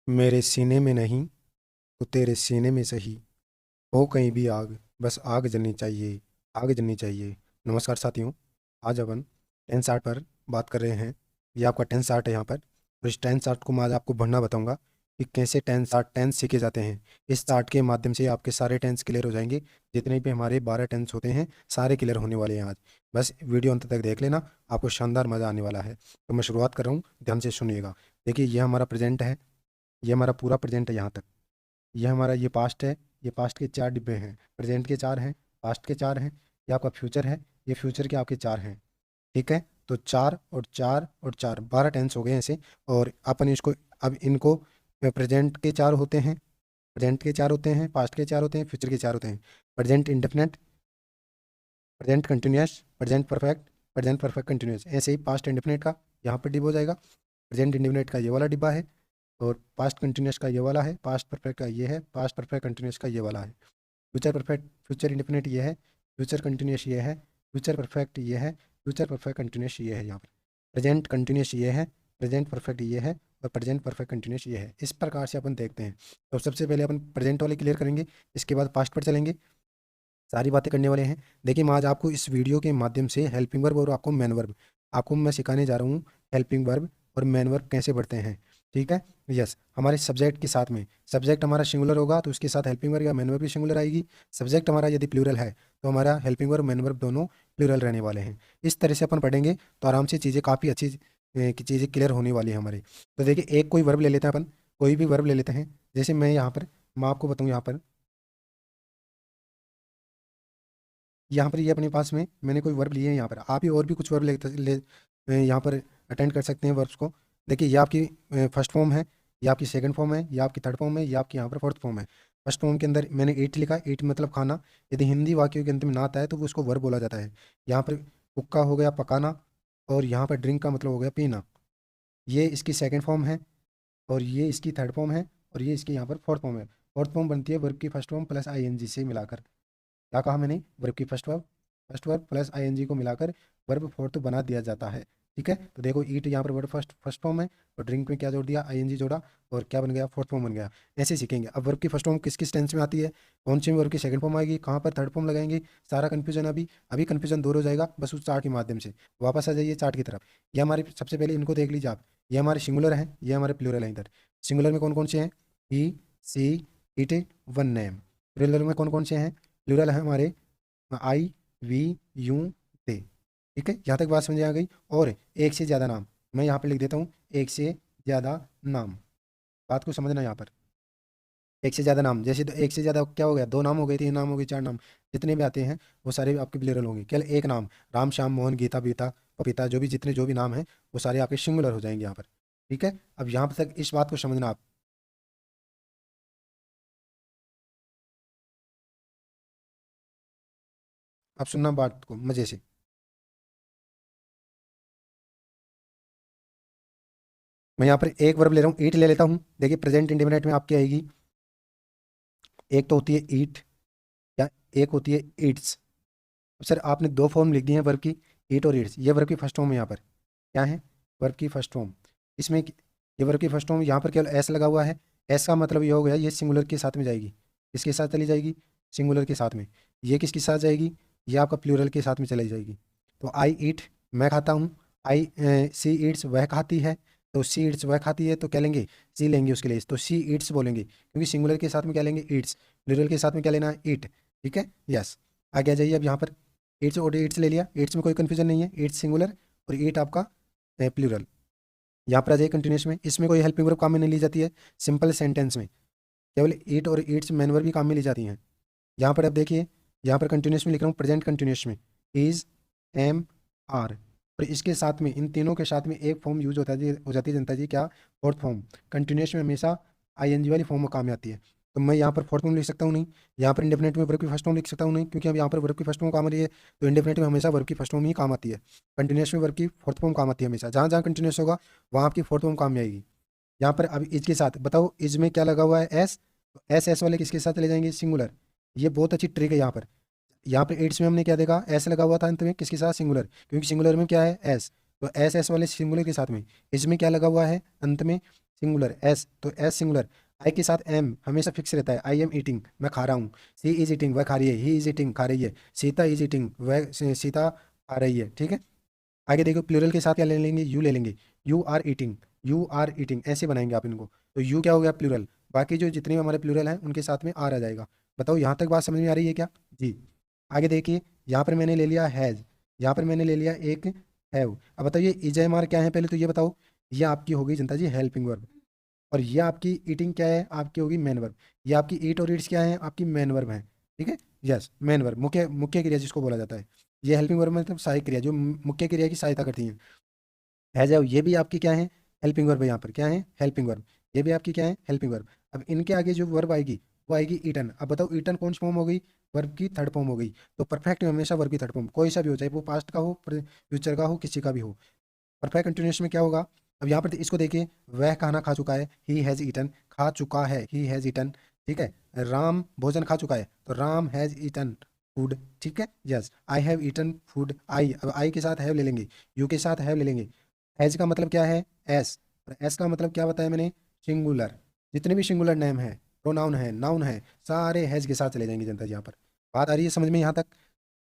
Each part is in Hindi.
मेरे सीने में नहीं तो तेरे सीने में सही, हो कहीं भी आग, बस आग जलनी चाहिए, आग जलनी चाहिए। नमस्कार साथियों, आज अपन टेंस आर्ट पर बात कर रहे हैं। ये आपका टेंस आर्ट है यहाँ पर, और इस टेंस आर्ट को मैं आज आपको बढ़ना बताऊंगा कि कैसे टेंस सीखे जाते हैं। इस आर्ट के माध्यम से आपके सारे टेंस क्लियर हो जाएंगे। जितने भी हमारे 12 टेंस होते हैं सारे क्लियर होने वाले हैं आज। बस वीडियो अंत तक देख लेना, आपको शानदार मज़ा आने वाला है। तो मैं शुरुआत कर रहा हूँ, ध्यान से सुनिएगा। देखिए, ये हमारा प्रेजेंट है, ये हमारा पूरा प्रेजेंट है यहाँ तक। ये हमारा ये पास्ट है, ये पास्ट के 4 डिब्बे हैं, प्रेजेंट के 4 हैं, पास्ट के 4 हैं। ये आपका फ्यूचर है, ये फ्यूचर के आपके 4 हैं। ठीक है, तो 4 और 4 और 4, 12 टेंस हो गए ऐसे। और अपन इसको, अब इनको प्रेजेंट के 4 होते हैं, प्रेजेंट के 4 होते हैं, पास्ट के 4 होते हैं, फ्यूचर के 4 होते हैं। Present indefinite, present continuous, present perfect, present perfect continuous. ऐसे ही पास्ट इंडेफिनेट का यहाँ पर डिब्बा हो जाएगा। प्रेजेंट इंडेफिनेट का ये वाला डिब्बा है, और पास्ट कंटिन्यूस का ये वाला है, पास्ट परफेक्ट का ये है, पास्ट परफेक्ट कंटिन्यूस का ये वाला है। फ्यूचर परफेक्ट, फ्यूचर इंडेफिनिट ये है, फ्यूचर कंटिन्यूस ये है, फ्यूचर परफेक्ट ये है, फ्यूचर परफेक्ट कंटिन्यूस ये है। यहाँ पर प्रेजेंट कंटिन्यूस ये है, प्रेजेंट परफेक्ट ये है, और प्रेजेंट परफेक्ट कंटिन्यूस ये है। इस प्रकार से अपन देखते हैं। तो सबसे पहले अपन प्रेजेंट वाले क्लियर करेंगे, इसके बाद पास्ट पर चलेंगे, सारी बातें करने वाले हैं। देखिए, मैं आज आपको इस वीडियो के माध्यम से हेल्पिंग वर्ब और आपको मैन वर्ब, आपको मैं सिखाने जा रहा हूँ हेल्पिंग वर्ब और मैन वर्ब कैसे बढ़ते हैं। ठीक है, यस। हमारे सब्जेक्ट के साथ में, सब्जेक्ट हमारा सिंगुलर होगा तो उसके साथ हेल्पिंग वर्ब या मैन वर्ब भी सिंगुलर आएगी। सब्जेक्ट हमारा यदि प्लूरल है तो हमारा हेल्पिंग वर्ब मैन वर्ब दोनों प्लूरल रहने वाले हैं। इस तरह से अपन पढ़ेंगे तो आराम से चीज़ें काफ़ी अच्छी की चीज़ें क्लियर होने वाली है हमारी। तो देखिए, एक कोई वर्ब ले लेते हैं अपन, कोई भी वर्ब ले लेते हैं। जैसे मैं यहाँ पर, मैं आपको बताऊँ यहाँ पर ये अपने पास में मैंने कोई वर्ब लिए हैं। यहाँ पर आप ही और भी कुछ वर्ब यहाँ पर अटेंड कर सकते हैं वर्ब्स को। देखिए, ये आपकी फर्स्ट फॉर्म है, ये आपकी सेकंड फॉर्म है, ये आपकी थर्ड फॉर्म है, ये आपकी यहाँ पर फोर्थ फॉर्म है। फर्स्ट फॉर्म के अंदर मैंने ईट लिखा, ईट मतलब खाना। यदि हिंदी वाक्यों के अंत में ना आता है तो वो उसको वर्ब बोला जाता है। यहाँ पर कुक्का हो गया पकाना, और यहाँ पर ड्रिंक का मतलब हो गया पीना। ये इसकी सेकेंड फॉर्म है, और ये इसकी थर्ड फॉर्म है, और ये इसकी यहाँ पर फोर्थ फॉर्म है। फोर्थ फॉर्म बनती है वर्ब की फर्स्ट फॉर्म प्लस आईएनजी से मिलाकर। क्या कहा मैंने? वर्ब की फर्स्ट वर्ब प्लस आईएनजी को मिलाकर वर्ब फोर्थ बना दिया जाता है। ठीक है, तो देखो, ईट यहाँ पर वर्ब फर्स्ट फर्स्ट फॉर्म है, और ड्रिंक में क्या जोड़ दिया? आईएनजी जोड़ा, और क्या बन गया? फोर्थ फॉर्म बन गया। ऐसे सीखेंगे। अब वर्ब की फर्स्ट फॉर्म किस किस टेंस में आती है, कौन सी वर्ब की सेकंड फॉर्म आएगी, कहाँ पर थर्ड फॉर्म लगाएंगे, सारा कंफ्यूजन अभी अभी कंफ्यूजन दूर हो जाएगा बस उस चार्ट के माध्यम से। वापस आ जाइए चार्ट की तरफ। ये हमारे, सबसे पहले इनको देख लीजिए आप। ये हमारे सिंगुलर हैं, ये हमारे प्लूरल हैं। इधर सिंगुलर में कौन कौन से हैं? ही, सी, इट, वन नेम। प्लूरल में कौन कौन से हैं? प्लूरल है हमारे आई, वी, यू, ते। ठीक है, यहाँ तक बात समझ आ गई। और एक से ज़्यादा नाम, मैं यहाँ पे लिख देता हूँ, एक से ज़्यादा नाम। बात को समझना यहाँ पर, एक से ज़्यादा नाम। जैसे तो एक से ज़्यादा क्या हो गया? 2 नाम हो गए, 3 नाम हो गए, 4 नाम, जितने भी आते हैं वो सारे आपके प्लेरल होंगे। केवल एक नाम, राम, श्याम, मोहन, गीता, बीता, पपीता, जो भी जितने जो भी नाम हैं वो सारे आपके सिंगुलर हो जाएंगे यहाँ पर। ठीक है, अब यहाँ तक इस बात को समझना आप सुनना बात को मज़े से। मैं यहाँ पर एक वर्ब ले रहा हूँ, ईट ले लेता हूँ। देखिए, प्रेजेंट इंडेफिनिट में आपकी आएगी, एक तो होती है ईट, या एक होती है ईट्स। अब सर, आपने 2 फॉर्म लिख दी हैं वर्ब की, ईट और ईट्स। ये वर्ब की फर्स्ट फॉर्म है यहाँ पर। क्या है? वर्ब की फर्स्ट फॉर्म। इसमें ये वर्ब की फर्स्ट फॉर्म, यहाँ पर केवल एस लगा हुआ है। एस का मतलब ये हो गया, ये सिंगुलर के साथ में जाएगी। किसके साथ चली जाएगी? सिंगुलर के साथ में। ये किसके साथ जाएगी? ये आपका प्लूरल के साथ में चली जाएगी। तो आई ईट, मैं खाता हूँ। आई, सी ईट्स, वह खाती है। तो सी ईट्स, वह खाती है, तो क्या लेंगे? सी लेंगे उसके लिए, तो सी ईट्स बोलेंगे, क्योंकि सिंगुलर के साथ में क्या लेंगे? ईट्स। प्लूरल के साथ में क्या लेना है? ईट। ठीक है, यस। आगे आ जाइए अब यहाँ पर। एट्स और एट्स ले लिया, एट्स में कोई कन्फ्यूजन नहीं है, एट्स सिंगुलर और एट आपका प्लूरल। यहाँ पर आ जाइए कंटिन्यूस में, इसमें कोई हेल्पिंग वर्ब काम में नहीं ली जाती है। सिंपल सेंटेंस में केवल एट और एट्स मैन वर्ब भी काम में ली जाती हैं। यहाँ पर अब देखिए, यहाँ पर कंटिन्यूस में लिख रहा हूँ, प्रेजेंट कंटिन्यूस में इज, एम, आर, और इसके साथ में, इन तीनों के साथ में एक फॉर्म यूज हो जाती है जनता जी, क्या? Fourth form. कंटिन्यूस में हमेशा आईएनजी वाली फॉर्म काम में आती है। तो मैं यहाँ पर फोर्थ फॉर्म लिख सकता हूँ नहीं, यहाँ पर इंडेफिनिट में वर्ब की फर्स्ट फॉर्म लिख सकता हूँ नहीं, क्योंकि अब यहाँ पर वर्ब की फर्स्ट फॉर्म काम आ रही है। तो इंडेफिनिट में हमेशा वर्ब की फर्स्ट फॉर्म ही काम आती है। कंटिन्यूस में वर्ब की फोर्थ फॉर्म काम आती है हमेशा। जहाँ जहाँ कंटिन्यूस होगा वहाँ आपकी फोर्थ फॉर्म काम में आएगी। यहाँ पर अब इज के साथ बताओ, इज में क्या लगा हुआ है? एस। तो एस एस वाले किसके साथ चले जाएंगे? सिंगुलर। ये बहुत अच्छी ट्रिक है यहाँ पर। यहाँ पर एड्स में हमने क्या देखा? एस लगा हुआ था अंत में, किसके साथ? सिंगुलर, क्योंकि सिंगुलर में क्या है? एस। तो एस एस वाले सिंगुलर के साथ में। इज में क्या लगा हुआ है अंत में? सिंगुलर एस, तो एस सिंगुलर। आई के साथ एम हमेशा फिक्स रहता है, आई एम ईटिंग, मैं खा रहा हूँ। सी इज ईटिंग, वह खा रही है। ही इज ईटिंग, खा रही है। सीता इज ईटिंग, वह सीता खा रही है। ठीक है, आगे देखो प्लूरल के साथ क्या ले लेंगे, यू ले लेंगे। You are eating, you are eating, ऐसे बनाएंगे आप इनको। तो यू क्या हो गया, प्लूरल। बाकी जो जितने भी हमारे प्लूरल हैं उनके साथ में आर आ जाएगा। बताओ यहाँ तक बात समझ में आ रही है क्या? जी। आगे देखिए, यहाँ पर मैंने ले लिया हैज़, यहाँ पर मैंने ले लिया एक हैव। अब बताओ ये इज एम आर क्या है, पहले तो ये बताओ। ये आपकी होगी जनता जी हेल्पिंग वर्ब, और ये आपकी ईटिंग क्या है, आपकी होगी मेन वर्ब। ये आपकी ईट और ईट्स क्या है, आपकी मेन वर्ब है। ठीक है, यस मेन वर्ब, मुख्य मुख्य क्रिया जिसको बोला जाता है। ये हेल्पिंग वर्ब मतलब सहायक क्रिया, जो मुख्य क्रिया की सहायता करती है। है जाओ, ये भी आपकी क्या है, हेल्पिंग वर्ब है। यहाँ पर क्या है, हेल्पिंग वर्ब। ये भी आपकी क्या है, हेल्पिंग वर्ब। अब इनके आगे जो वर्ब आएगी वो आएगी ईटन। अब बताओ ईटन कौन सी फॉर्म हो गई, वर्ब की थर्ड फॉर्म हो गई। तो परफेक्ट में हमेशा वर्ब की थर्ड फॉर्म, कोई सा भी हो, चाहे वो पास्ट का हो, फ्यूचर का हो, किसी का भी हो। परफेक्ट कंटिन्यूस में क्या होगा, अब यहाँ पर इसको देखिए, वह खाना खा चुका है, ही हैज़ ईटन, खा चुका है, ही हैज़ ईटन। ठीक है, राम भोजन खा चुका है, तो राम हैज़ ईटन फूड। ठीक है, yes I have eaten food. I, अब आई के साथ हैव ले लेंगे, यू के साथ हैव ले लेंगे। हैज़ का मतलब क्या है, एस, और एस का मतलब क्या बताया मैंने, सिंगुलर। जितने भी सिंगुलर नेम है, प्रोनाउन है, नाउन है, सारे हैज़ के साथ चले जाएंगे जनता जी। यहाँ पर बात आ रही है समझ में यहाँ तक?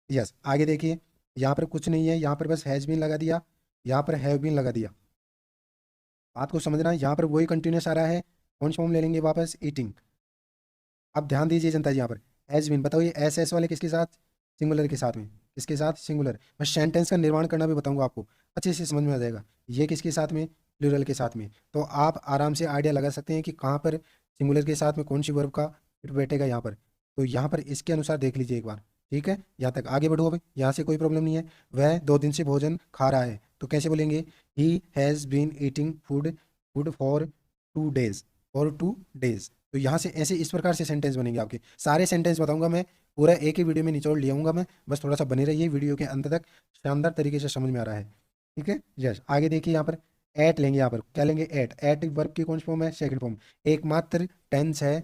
यस, आगे देखिए, यहाँ पर कुछ नहीं है, यहाँ पर बस हैज़ बीन लगा दिया, यहाँ पर हैव बीन लगा दिया। बात को समझना है, यहाँ पर वही कंटिन्यूस आ रहा है। कौन सी फॉर्म ले लेंगे वापस, ईटिंग। अब ध्यान दीजिए जनता जी, यहाँ पर हैज बीन, बताओ ये एस एस वाले किसके साथ, सिंगुलर के साथ में, किसके साथ, सिंगुलर। मैं सेंटेंस का निर्माण करना भी बताऊंगा आपको, अच्छे से समझ में आ जाएगा। ये किसके साथ में, प्लूरल के साथ में। तो आप आराम से आइडिया लगा सकते हैं कि कहाँ पर सिंगुलर के साथ में कौन सी वर्ब का फिट बैठेगा यहाँ पर। तो यहाँ पर इसके अनुसार देख लीजिए एक बार। ठीक है, यहाँ तक आगे बढ़ो, अब यहाँ से कोई प्रॉब्लम नहीं है। वह 2 दिन से भोजन खा रहा है, तो कैसे बोलेंगे, he has been eating food, food for 2 days, for 2 days. तो यहाँ से ऐसे इस प्रकार से सेंटेंस बनेंगे आपके। सारे सेंटेंस बताऊंगा मैं, पूरा एक ही वीडियो में निचोड़ ले आऊंगा मैं, बस थोड़ा सा बने रहिए वीडियो के अंत तक। शानदार तरीके से समझ में आ रहा है। ठीक है, यस आगे देखिए, यहाँ पर एट लेंगे। यहाँ पर क्या लेंगे, एट। एट वर्ब की कौन सी फॉर्म है, सेकंड फॉर्म। एकमात्र टेंस है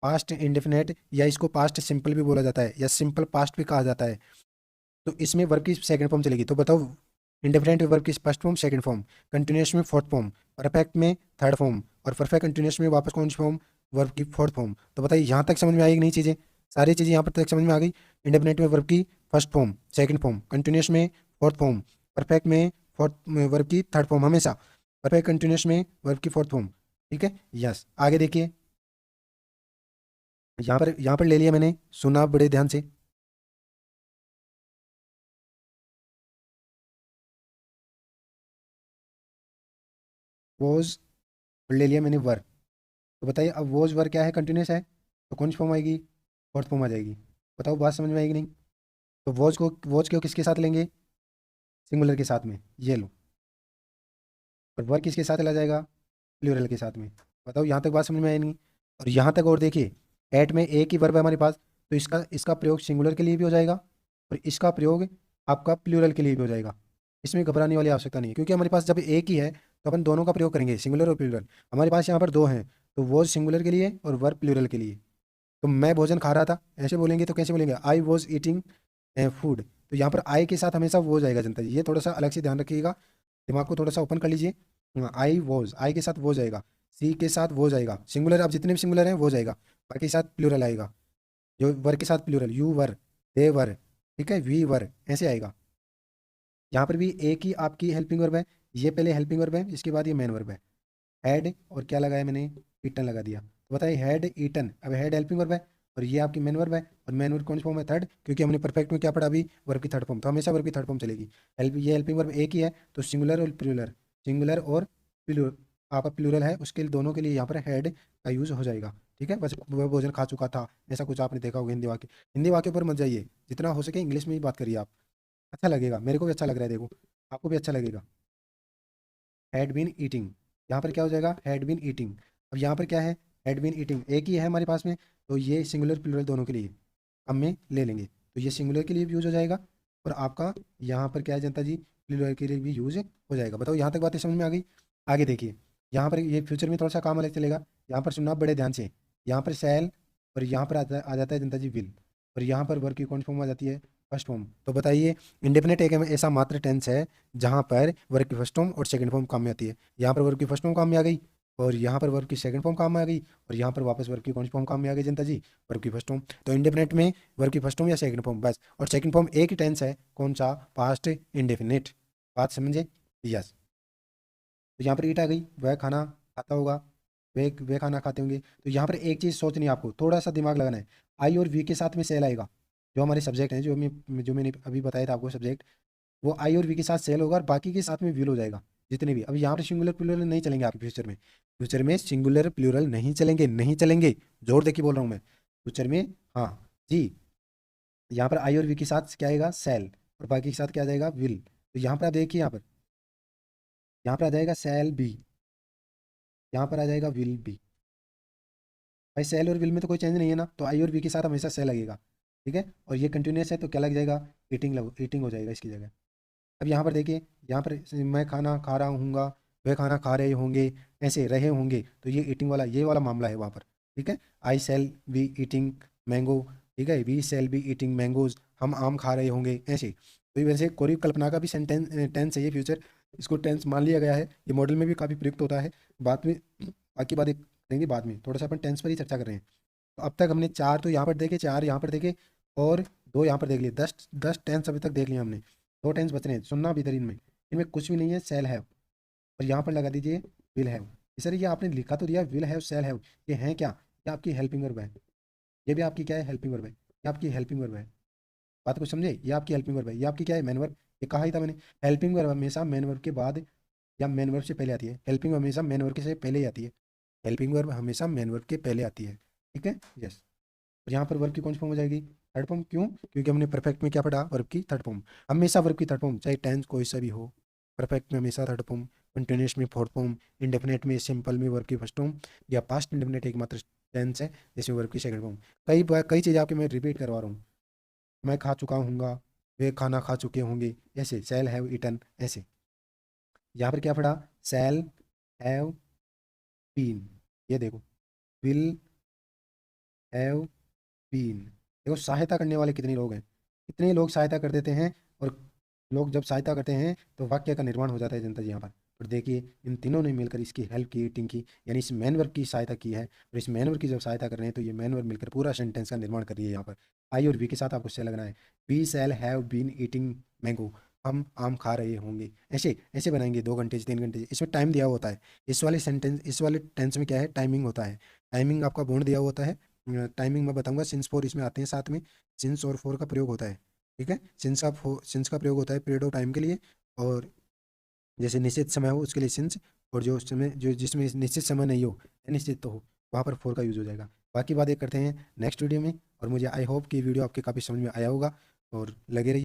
पास्ट इंडेफिनेट, या इसको पास्ट सिंपल भी बोला जाता है, या सिंपल पास्ट भी कहा जाता है। तो इसमें वर्ब की सेकंड फॉर्म चलेगी। तो बताओ, इंडेफिनेट वर्ब की first form, second form, continuous में फोर्थ फॉर्म, परफेक्ट में थर्ड फॉर्म, और परफेक्ट कंटिन्यूस में वापस कौन सी फॉर्म, वर्ब की फोर्थ फॉर्म। तो बताइए यहाँ तक समझ में आई कि नहीं चीज़ें, सारी चीज़ें यहाँ पर तक समझ में आ गई। इंडेफिनेट में वर्ब की first form, second form, continuous में फोर्थ फॉर्म, परफेक्ट में फोर्थ वर्ब की थर्ड फॉर्म हमेशा, परफेक्ट कंटिन्यूस में वर्ब की फोर्थ फॉर्म। ठीक है, यस आगे देखिए, यहाँ पर ले लिया मैंने, सुना बड़े ध्यान से। वॉज ले लिया मैंने वर। तो बताइए अब वॉज वर क्या है, कंटिन्यूस है, तो कौन सी फॉर्म आएगी, फोर्थ फॉर्म आ जाएगी। बताओ बात समझ में आएगी नहीं? तो वॉच को किसके साथ लेंगे, सिंगुलर के साथ में, ये लो। और वर किसके साथ चला जाएगा, प्लूरल के साथ में। बताओ यहाँ तक बात समझ में आई नहीं? और यहाँ तक और देखिए, एट में एक ही वर्ब है हमारे पास, तो इसका इसका प्रयोग सिंगुलर के लिए भी हो जाएगा, और इसका प्रयोग आपका प्लूरल के लिए भी हो जाएगा। इसमें घबराने वाली आवश्यकता नहीं है, क्योंकि हमारे पास जब एक ही है तो अपन दोनों का प्रयोग करेंगे, सिंगुलर और प्लूरल। हमारे पास यहाँ पर दो हैं, तो वो सिंगुलर के लिए और वर्ब प्लूरल के लिए। तो मैं भोजन खा रहा था ऐसे बोलेंगे, तो कैसे बोलेंगे, आई वॉज ईटिंग फूड। तो यहाँ पर आई के साथ हमेशा वो हो जाएगा जनता जी, ये थोड़ा सा अलग से ध्यान रखिएगा, दिमाग को थोड़ा सा ओपन कर लीजिए। आई वॉज, आई के साथ वो जाएगा, सी के साथ वो जाएगा, सिंगुलर अब जितने भी सिंगुलर हैं वो जाएगा, बाकी के साथ प्लूरल आएगा। जो वर के साथ प्लूरल, यू वर, दे वर, ठीक है, वी वर, ऐसे आएगा। यहाँ पर भी एक ही आपकी हेल्पिंग वर्ब है, ये पहले हेल्पिंग वर्ब है, इसके बाद ये मेन वर्ब है। हैड और क्या लगाया मैंने, ईटन लगा दिया। तो बताइए हैड ईटन, अब हैड हेल्पिंग वर्ब है, और ये आपकी मेन वर्ब है, और मेन वर्ब कौन सी फॉर्म है, थर्ड, क्योंकि हमने परफेक्ट में क्या पढ़ा अभी, वर्ब की थर्ड फॉर्म, तो हमेशा वर्ब की थर्ड फॉर्म चलेगी। ये हेल्पिंग वर्ब एक ही है, तो सिंगुलर और प्लूरल, सिंगुलर और प्लूरल, आपका प्लूरल है, उसके लिए दोनों के लिए यहाँ पर हैड का यूज हो जाएगा। ठीक है, बस वह भोजन खा चुका था, ऐसा कुछ आपने देखा होगा हिंदी वाक्य। हिंदी वाक्य पर मत जाइए, जितना हो सके इंग्लिश में ही बात करिए आप, अच्छा लगेगा, मेरे को भी अच्छा लग रहा है, देखो आपको भी अच्छा लगेगा। हैड बीन ईटिंग, यहाँ पर क्या हो जाएगा, हैड बीन ईटिंग। अब यहाँ पर क्या है, हैड बीन ईटिंग एक ही है हमारे पास में, तो ये सिंगुलर प्लूरल दोनों के लिए हम में ले लेंगे, तो ये सिंगुलर के लिए भी यूज हो जाएगा, और आपका यहाँ पर क्या है जनता जी, प्लूरल के लिए भी यूज हो जाएगा। बताओ यहाँ तक बातें समझ में आ गई? आगे देखिए, यहाँ पर ये फ्यूचर में थोड़ा सा काम अलग चलेगा, यहाँ पर सुनना बड़े ध्यान से। यहाँ पर सैल, और यहाँ पर आ जाता है जनता जी विल, और यहाँ पर वर्क की कौन फॉर्म आ जाती है, फर्स्ट फॉर्म। तो बताइए, इंडेफिनेट एक ऐसा मात्र टेंस है जहाँ पर वर्क की फर्स्ट फॉर्म और सेकंड फॉर्म काम में आती है। यहाँ पर वर्क की फर्स्ट फॉर्म काम में आ गई, और यहाँ पर वर्ब की सेकंड फॉर्म काम में आ गई, और यहाँ पर वापस वर्ब की कौन सी फॉर्म काम में आ गई जनता जी, वर्ब की फर्स्ट फॉर्म। तो इंडेफिनेट में वर्ब की फर्स्ट फॉर्म या सेकंड फॉर्म बस, और सेकंड फॉर्म एक ही टेंस है, कौन सा, पास्ट इंडेफिनिट। बात समझे, यस। तो यहाँ पर ईट आ गई, वह खाना खाता होगा, वे खाना खाते होंगे। तो यहाँ पर एक चीज़ सोचनी है आपको, थोड़ा सा दिमाग लगाना है। आई और वी के साथ में सेल आएगा, जो हमारे सब्जेक्ट हैं, जो मैंने अभी बताया था आपको सब्जेक्ट, वो आई और वी के साथ सेल होगा और बाकी के साथ में विल हो जाएगा जितने भी। अब यहाँ पर सिंगुलर प्लूरल नहीं चलेंगे आपके फ्यूचर में, फ्यूचर में सिंगुलर प्लूरल नहीं चलेंगे, नहीं चलेंगे, जोर देके बोल रहा हूँ मैं, फ्यूचर में। हाँ जी, यहाँ पर आई और वी के साथ क्या आएगा, सेल, और बाकी के साथ क्या आ जाएगा, विल। तो यहाँ पर आप देखिए, यहाँ पर आ जाएगा सेल बी, यहाँ पर आ जाएगा विल बी। भाई सेल और विल में तो कोई चेंज नहीं है ना, तो आई और वी के साथ हमेशा सेल लगेगा, ठीक है। और ये कंटिन्यूस है तो क्या लग जाएगा, ईटिंग हो जाएगा इसकी जगह। अब यहाँ पर देखिए, यहाँ पर मैं खाना खा रहा हूँगा, वह खाना खा रहे होंगे, ऐसे रहे होंगे, तो ये ईटिंग वाला, ये वाला मामला है वहाँ पर, ठीक है। I shall be eating mango, ठीक है, we shall be eating mangoes, हम आम खा रहे होंगे, ऐसे। तो ये वैसे कोरी कल्पना का भी सेंटेंस टेंस है ये, फ्यूचर, इसको टेंस मान लिया गया है, ये मॉडल में भी काफ़ी प्रयुक्त होता है। बाद में बाकी बातें करेंगे, बाद में थोड़ा सा अपन टेंस पर ही चर्चा कर रहे हैं। तो अब तक हमने चार तो यहाँ पर देखे, चार यहाँ पर देखे, और दो यहाँ पर देख लिए, 10 टेंस अभी तक देख लिया हमने। दो टेंस बच रहे हैं, सुनना भी इधर, इनमें इनमें कुछ भी नहीं है, सेल हैव, और यहाँ पर लगा दीजिए विल हैव। सर ये आपने लिखा तो दिया विल हैव सेल हैव, ये है क्या, ये आपकी हेल्पिंग वर्ब है, ये भी आपकी क्या है, हेल्पिंग वर्ब है, ये आपकी हेल्पिंग वर्ब है। बात को समझे, ये आपकी हेल्पिंग वर्ब है, ये आपकी क्या है, मेन वर्ब। ये कहा ही था मैंने, हेल्पिंग वर्ब हमेशा मेन वर्ब के बाद या मेन वर्ब से पहले आती है, हेल्पिंग हमेशा मेन वर्ब से पहले ही आती है, हेल्पिंग वर्ब हमेशा मेन वर्ब के पहले आती है, ठीक है, यस। और यहाँ पर वर्ब की कौन सी फॉर्म हो जाएगी, थर्ड फॉर्म। क्यों, क्योंकि हमने परफेक्ट में क्या पढ़ा, वर्ब की थर्ड फॉर्म, हमेशा वर्ब की थर्ड फॉर्म, चाहे टेंस कोई सा भी हो, परफेक्ट में हमेशा थर्ड फॉर्म, कंटिन्यूस में फोर्थ फॉर्म, इंडेफिनेट में सिंपल में वर्ब की फर्स्ट फॉर्म, या पास्ट इंडेफिनेट एकमात्र टेंस है जिसमें वर्ब की सेकंड फॉर्म। कई चीज़ें आपके मैं रिपीट करवा रहा हूँ, मैं खा चुका हूँगा, वे खाना खा चुके होंगे, ऐसे, सेल हैव ईटन, ऐसे। यहाँ पर क्या पढ़ा, सेल हैव बीन, ये देखो, विल हैव बीन। देखो सहायता करने वाले कितने लोग हैं, कितने लोग सहायता कर देते हैं, और लोग जब सहायता करते हैं तो वाक्य का निर्माण हो जाता है जनता जी यहाँ पर। और देखिए इन तीनों ने मिलकर इसकी हेल्प की, ईटिंग की, यानी इस मैन वर्ब की सहायता की है, और इस मैन वर्ब की जब सहायता कर रहे हैं तो ये मैन वर्ब मिलकर पूरा सेंटेंस का निर्माण कर रही है। यहाँ पर आई और वी के साथ आपको से लगना है, we shall have been eating mango, हम आम खा रहे होंगे, ऐसे ऐसे बनाएंगे, 2 घंटे से 3 घंटे, इसमें टाइम दिया होता है। इस वाले सेंटेंस, इस वाले टेंस में क्या है, टाइमिंग होता है, टाइमिंग आपका बॉन्ड दिया होता है। टाइमिंग मैं बताऊंगा, सिंस फोर इसमें आते हैं साथ में, सिंस और फोर का प्रयोग होता है, ठीक है। सिंस का प्रयोग होता है पीरियड ऑफ टाइम के लिए, और जैसे निश्चित समय हो उसके लिए सिंस, और जो समय जो जिसमें निश्चित समय नहीं हो, अनिश्चित तो हो, वहाँ पर फोर का यूज हो जाएगा। बाकी बातें करते हैं नेक्स्ट वीडियो में, और मुझे आई होप कि वीडियो आपके काफ़ी समझ में आया होगा, और लगे रहिए।